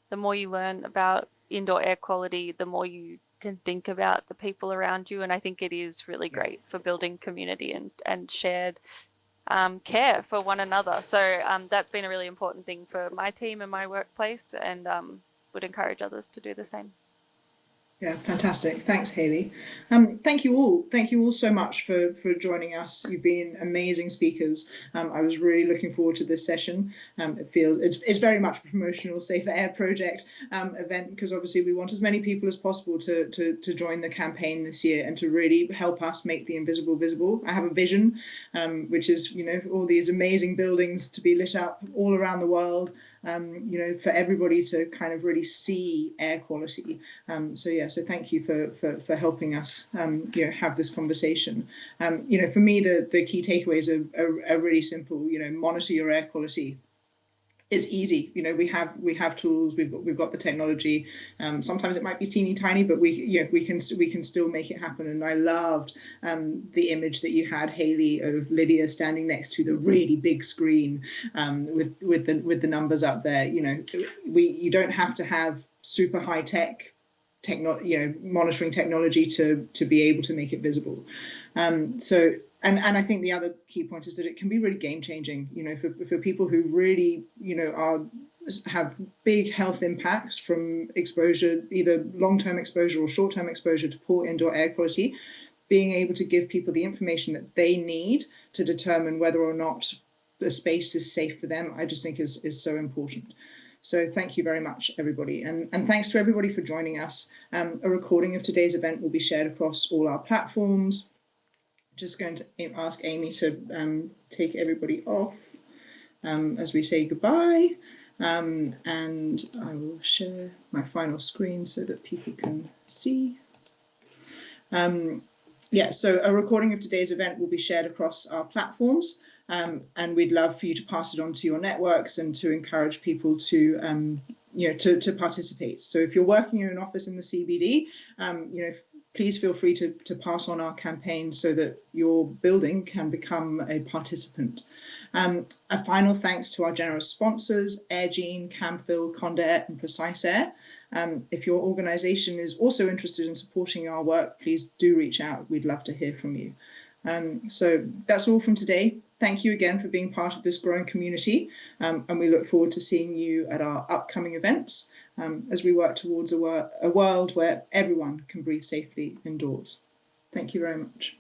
the more you learn about indoor air quality, the more you can think about the people around you. And I think it is really great for building community and shared care for one another. So that's been a really important thing for my team and my workplace, and would encourage others to do the same. Yeah, fantastic. Thanks, Hayley. Thank you all so much for joining us. You've been amazing speakers. I was really looking forward to this session. It's very much a promotional Safer Air Project event, because obviously we want as many people as possible to join the campaign this year and to really help us make the invisible visible. I have a vision, which is, all these amazing buildings to be lit up all around the world. For everybody to kind of really see air quality. So thank you for helping us, have this conversation. For me, the key takeaways are really simple. Monitor your air quality. It's easy. We have tools. We've got the technology. Sometimes it might be teeny tiny, but we can still make it happen. And I loved the image that you had, Hayley, of Lydia standing next to the really big screen with the numbers up there. You don't have to have super high tech monitoring technology to be able to make it visible. And I think the other key point is that it can be really game changing, for people who really, have big health impacts from exposure, either long-term exposure or short-term exposure to poor indoor air quality. Being able to give people the information that they need to determine whether or not the space is safe for them, I just think is so important. So thank you very much, everybody. And thanks to everybody for joining us. A recording of today's event will be shared across all our platforms. Just going to ask Amy to take everybody off as we say goodbye. And I will share my final screen so that people can see. So a recording of today's event will be shared across our platforms. And we'd love for you to pass it on to your networks and to encourage people to, to participate. So if you're working in an office in the CBD, please feel free to pass on our campaign so that your building can become a participant. A final thanks to our generous sponsors, Airgene, Camfil, Condair, and Precise Air. If your organisation is also interested in supporting our work, please do reach out. We'd love to hear from you. So that's all from today. Thank you again for being part of this growing community, and we look forward to seeing you at our upcoming events as we work towards a world where everyone can breathe safely indoors. Thank you very much.